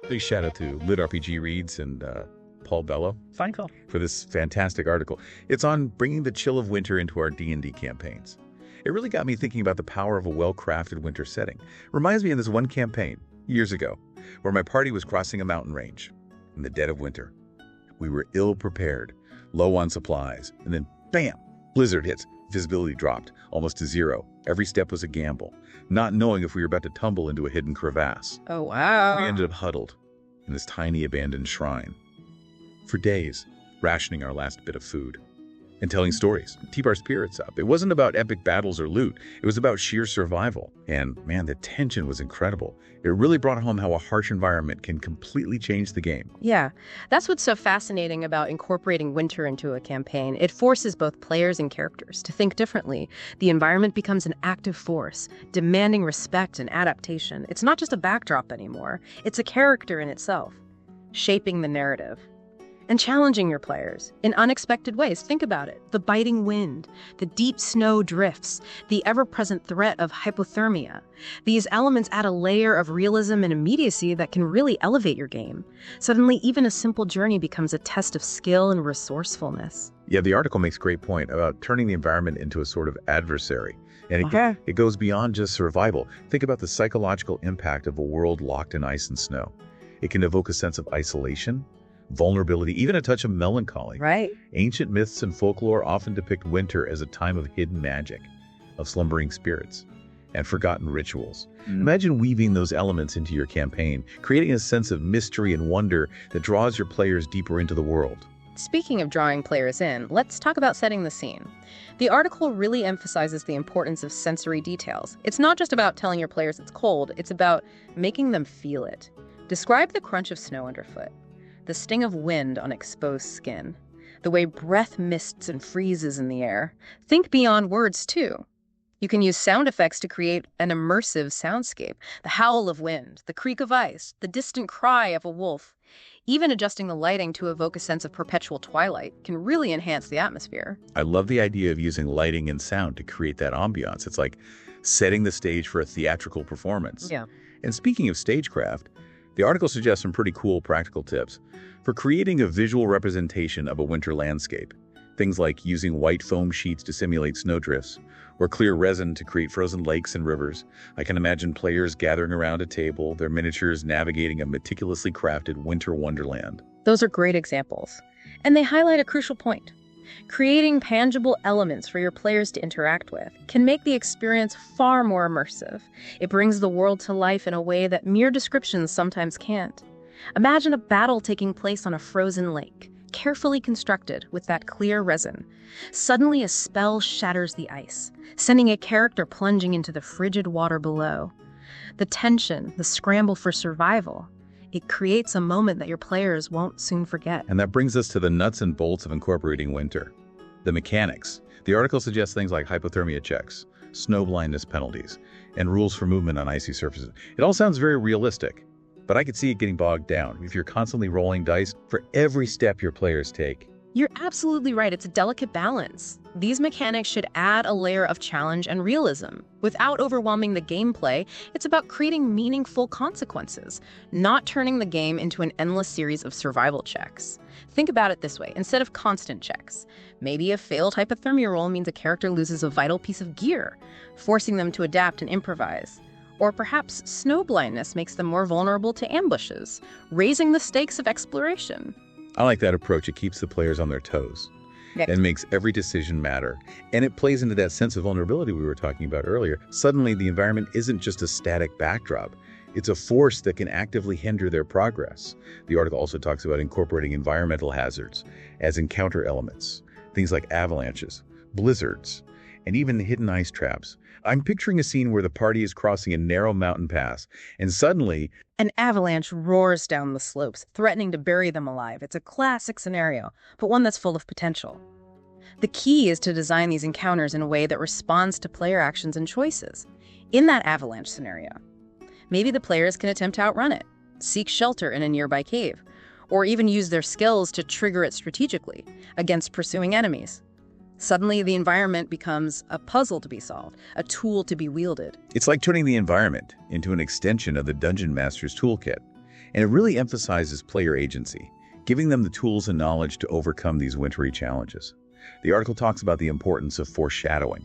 Big shout out to LitRPG Reads and Paul Bello Fine call. for this fantastic article. It's on bringing the chill of winter into our D&D campaigns. It really got me thinking about the power of a well-crafted winter setting. Reminds me of this one campaign, years ago, where my party was crossing a mountain range in the dead of winter. We were ill-prepared, low on supplies, and then bam, blizzard hits. Visibility dropped, almost to zero. Every step was a gamble, not knowing if we were about to tumble into a hidden crevasse. Oh, wow. We ended up huddled in this tiny abandoned shrine for days, rationing our last bit of food and telling stories to keep our spirits up. It wasn't about epic battles or loot. It was about sheer survival. And man, the tension was incredible. It really brought home how a harsh environment can completely change the game. Yeah, that's what's so fascinating about incorporating winter into a campaign. It forces both players and characters to think differently. The environment becomes an active force, demanding respect and adaptation. It's not just a backdrop anymore. It's a character in itself, shaping the narrative and challenging your players in unexpected ways. Think about it. The biting wind, the deep snow drifts, the ever-present threat of hypothermia. These elements add a layer of realism and immediacy that can really elevate your game. Suddenly, even a simple journey becomes a test of skill and resourcefulness. Yeah, the article makes a great point about turning the environment into a sort of adversary. And it goes beyond just survival. Think about the psychological impact of a world locked in ice and snow. It can evoke a sense of isolation, vulnerability, even a touch of melancholy. Right. Ancient myths and folklore often depict winter as a time of hidden magic, of slumbering spirits, and forgotten rituals. Imagine weaving those elements into your campaign, creating a sense of mystery and wonder that draws your players deeper into the world. Speaking of drawing players in, let's talk about setting the scene. The article really emphasizes the importance of sensory details. It's not just about telling your players it's cold, it's about making them feel it. Describe the crunch of snow underfoot, the sting of wind on exposed skin, the way breath mists and freezes in the air. Think beyond words, too. You can use sound effects to create an immersive soundscape, the howl of wind, the creak of ice, the distant cry of a wolf. Even adjusting the lighting to evoke a sense of perpetual twilight can really enhance the atmosphere. I love the idea of using lighting and sound to create that ambiance. It's like setting the stage for a theatrical performance. Yeah. And speaking of stagecraft, the article suggests some pretty cool practical tips for creating a visual representation of a winter landscape. Things like using white foam sheets to simulate snowdrifts, or clear resin to create frozen lakes and rivers. I can imagine players gathering around a table, their miniatures navigating a meticulously crafted Winter Wonderland. Those are great examples. And they highlight a crucial point. Creating tangible elements for your players to interact with can make the experience far more immersive. It brings the world to life in a way that mere descriptions sometimes can't. Imagine a battle taking place on a frozen lake, carefully constructed with that clear resin. Suddenly a spell shatters the ice, sending a character plunging into the frigid water below. The tension, the scramble for survival, it creates a moment that your players won't soon forget. And that brings us to the nuts and bolts of incorporating winter. The mechanics. The article suggests things like hypothermia checks, snow blindness penalties, and rules for movement on icy surfaces. It all sounds very realistic, but I could see it getting bogged down if you're constantly rolling dice for every step your players take. You're absolutely right. It's a delicate balance. These mechanics should add a layer of challenge and realism. Without overwhelming the gameplay, it's about creating meaningful consequences, not turning the game into an endless series of survival checks. Think about it this way. Instead of constant checks, maybe a failed hypothermia roll means a character loses a vital piece of gear, forcing them to adapt and improvise. Or perhaps snow blindness makes them more vulnerable to ambushes, raising the stakes of exploration. I like that approach. It keeps the players on their toes and makes every decision matter. And it plays into that sense of vulnerability we were talking about earlier. Suddenly, the environment isn't just a static backdrop. It's a force that can actively hinder their progress. The article also talks about incorporating environmental hazards as encounter elements, things like avalanches, blizzards, and even hidden ice traps. I'm picturing a scene where the party is crossing a narrow mountain pass, and suddenly an avalanche roars down the slopes, threatening to bury them alive. It's a classic scenario, but one that's full of potential. The key is to design these encounters in a way that responds to player actions and choices. In that avalanche scenario, maybe the players can attempt to outrun it, seek shelter in a nearby cave, or even use their skills to trigger it strategically against pursuing enemies. Suddenly, the environment becomes a puzzle to be solved, a tool to be wielded. it's like turning the environment into an extension of the Dungeon Master's toolkit. And it really emphasizes player agency, giving them the tools and knowledge to overcome these wintry challenges. The article talks about the importance of foreshadowing,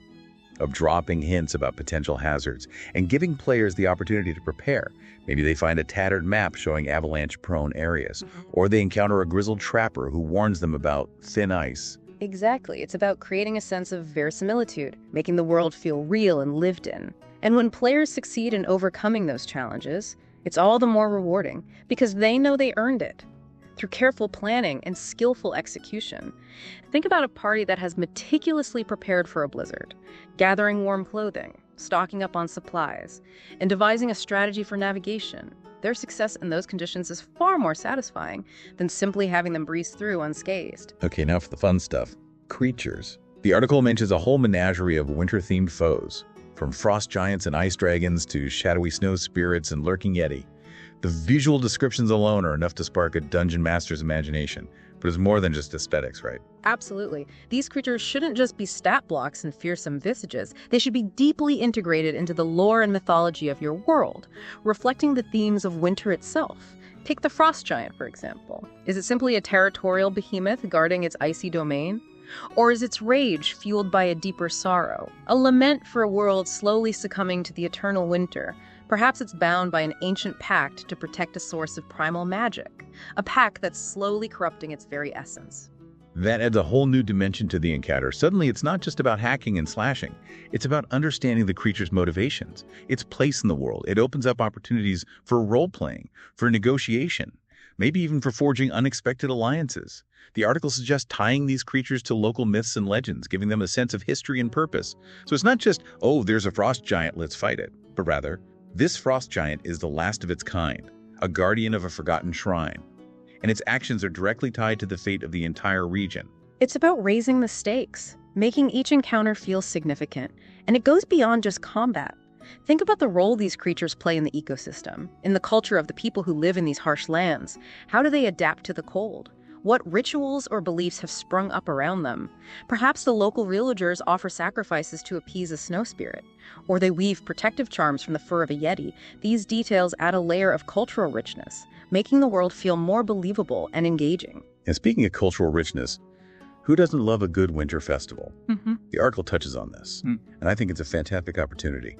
of dropping hints about potential hazards, and giving players the opportunity to prepare. Maybe they find a tattered map showing avalanche-prone areas, or they encounter a grizzled trapper who warns them about thin ice. Exactly. It's about creating a sense of verisimilitude, making the world feel real and lived in. And when players succeed in overcoming those challenges, it's all the more rewarding because they know they earned it through careful planning and skillful execution. Think about a party that has meticulously prepared for a blizzard, gathering warm clothing, stocking up on supplies, and devising a strategy for navigation. Their success in those conditions is far more satisfying than simply having them breeze through unscathed. Okay, now for the fun stuff. Creatures. The article mentions a whole menagerie of winter-themed foes, from frost giants and ice dragons to shadowy snow spirits and lurking yeti. The visual descriptions alone are enough to spark a dungeon master's imagination, but it's more than just aesthetics, right? Absolutely. These creatures shouldn't just be stat blocks and fearsome visages. They should be deeply integrated into the lore and mythology of your world, reflecting the themes of winter itself. Take the frost giant, for example. Is it simply a territorial behemoth guarding its icy domain? Or is its rage fueled by a deeper sorrow, a lament for a world slowly succumbing to the eternal winter? Perhaps it's bound by an ancient pact to protect a source of primal magic, a pact that's slowly corrupting its very essence. That adds a whole new dimension to the encounter. Suddenly, it's not just about hacking and slashing. It's about understanding the creature's motivations, its place in the world. It opens up opportunities for role-playing, for negotiation, maybe even for forging unexpected alliances. The article suggests tying these creatures to local myths and legends, giving them a sense of history and purpose. So it's not just, oh, there's a frost giant, let's fight it, but rather, this frost giant is the last of its kind, a guardian of a forgotten shrine, and its actions are directly tied to the fate of the entire region. It's about raising the stakes, making each encounter feel significant, and it goes beyond just combat. Think about the role these creatures play in the ecosystem, in the culture of the people who live in these harsh lands. How do they adapt to the cold? What rituals or beliefs have sprung up around them? Perhaps the local villagers offer sacrifices to appease a snow spirit, or they weave protective charms from the fur of a yeti. These details add a layer of cultural richness, making the world feel more believable and engaging. And speaking of cultural richness, who doesn't love a good winter festival? The article touches on this, and I think it's a fantastic opportunity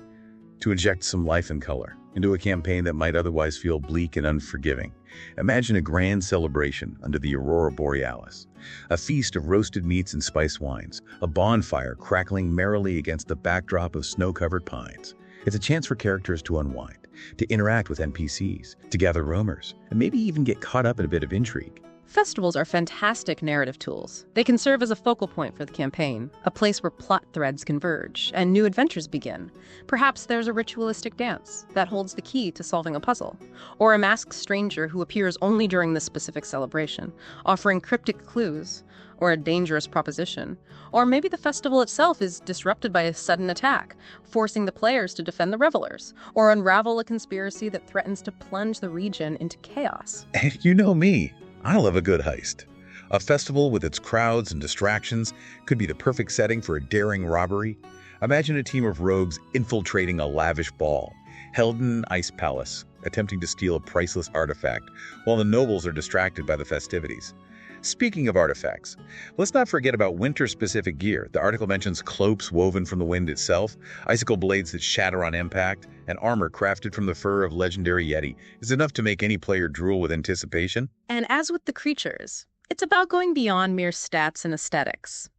to inject some life and color into a campaign that might otherwise feel bleak and unforgiving. Imagine a grand celebration under the aurora borealis, a feast of roasted meats and spiced wines, a bonfire crackling merrily against the backdrop of snow-covered pines. It's a chance for characters to unwind, to interact with NPCs, to gather rumors, and maybe even get caught up in a bit of intrigue. Festivals are fantastic narrative tools. They can serve as a focal point for the campaign, a place where plot threads converge and new adventures begin. Perhaps there's a ritualistic dance that holds the key to solving a puzzle, or a masked stranger who appears only during this specific celebration, offering cryptic clues, or a dangerous proposition. Or maybe the festival itself is disrupted by a sudden attack, forcing the players to defend the revelers, or unravel a conspiracy that threatens to plunge the region into chaos. And you know me. I love a good heist. A festival with its crowds and distractions could be the perfect setting for a daring robbery. Imagine a team of rogues infiltrating a lavish ball, held in an ice palace, attempting to steal a priceless artifact, while the nobles are distracted by the festivities. Speaking of artifacts, let's not forget about winter-specific gear. The article mentions cloaks woven from the wind itself, icicle blades that shatter on impact, and armor crafted from the fur of legendary yeti is enough to make any player drool with anticipation. And as with the creatures, it's about going beyond mere stats and aesthetics.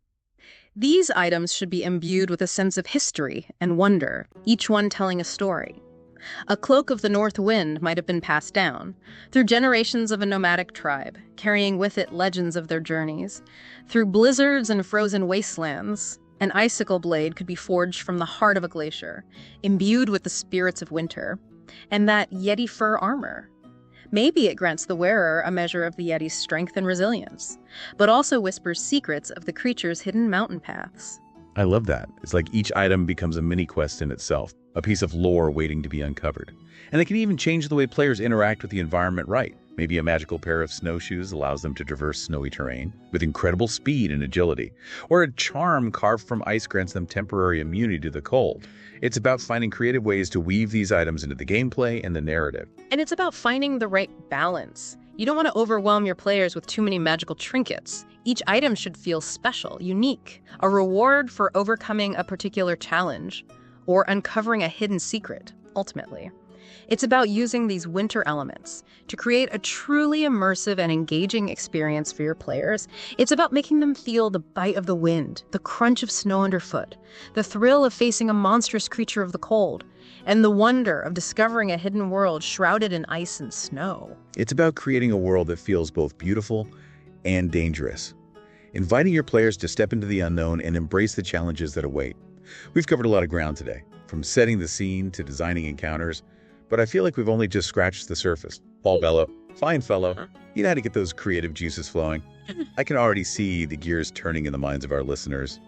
These items should be imbued with a sense of history and wonder, each one telling a story. A cloak of the north wind might have been passed down through generations of a nomadic tribe, carrying with it legends of their journeys. Through blizzards and frozen wastelands, an icicle blade could be forged from the heart of a glacier, imbued with the spirits of winter, and that yeti fur armor. Maybe it grants the wearer a measure of the yeti's strength and resilience, but also whispers secrets of the creature's hidden mountain paths. I love that. It's like each item becomes a mini quest in itself, a piece of lore waiting to be uncovered. And it can even change the way players interact with the environment right. Maybe a magical pair of snowshoes allows them to traverse snowy terrain with incredible speed and agility. Or a charm carved from ice grants them temporary immunity to the cold. It's about finding creative ways to weave these items into the gameplay and the narrative. And it's about finding the right balance. You don't want to overwhelm your players with too many magical trinkets. Each item should feel special, unique, a reward for overcoming a particular challenge, or uncovering a hidden secret, ultimately. It's about using these winter elements to create a truly immersive and engaging experience for your players. It's about making them feel the bite of the wind, the crunch of snow underfoot, the thrill of facing a monstrous creature of the cold, and the wonder of discovering a hidden world shrouded in ice and snow. It's about creating a world that feels both beautiful and dangerous, inviting your players to step into the unknown and embrace the challenges that await. We've covered a lot of ground today, from setting the scene to designing encounters, but I feel like we've only just scratched the surface. Paul Bello, fine fellow, you know how to get those creative juices flowing. I can already see the gears turning in the minds of our listeners,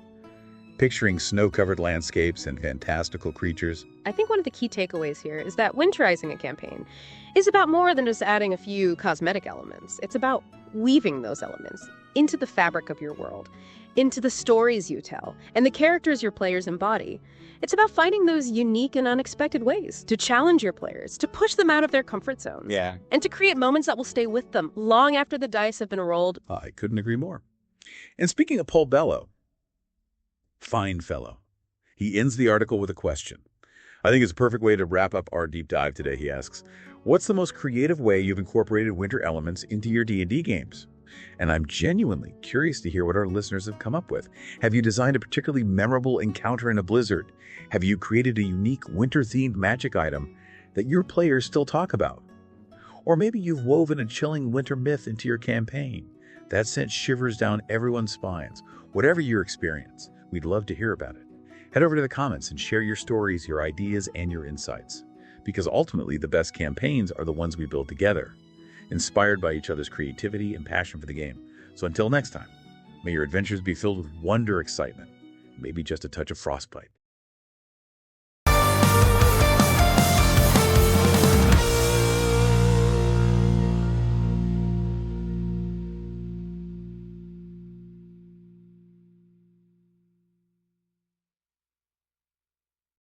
picturing snow-covered landscapes and fantastical creatures. I think one of the key takeaways here is that winterizing a campaign is about more than just adding a few cosmetic elements. It's about weaving those elements into the fabric of your world, into the stories you tell, and the characters your players embody. It's about finding those unique and unexpected ways to challenge your players, to push them out of their comfort zones, and to create moments that will stay with them long after the dice have been rolled. I couldn't agree more. And speaking of Paul Bello, fine fellow, he ends the article with a question. I think it's a perfect way to wrap up our deep dive today. He asks, what's the most creative way you've incorporated winter elements into your D&D games? And I'm genuinely curious to hear what our listeners have come up with. Have you designed a particularly memorable encounter in a blizzard? Have you created a unique winter-themed magic item that your players still talk about? Or maybe you've woven a chilling winter myth into your campaign that sent shivers down everyone's spines. Whatever your experience, we'd love to hear about it. Head over to the comments and share your stories, your ideas, and your insights. Because ultimately, the best campaigns are the ones we build together, inspired by each other's creativity and passion for the game. So until next time, may your adventures be filled with wonder, excitement, maybe just a touch of frostbite.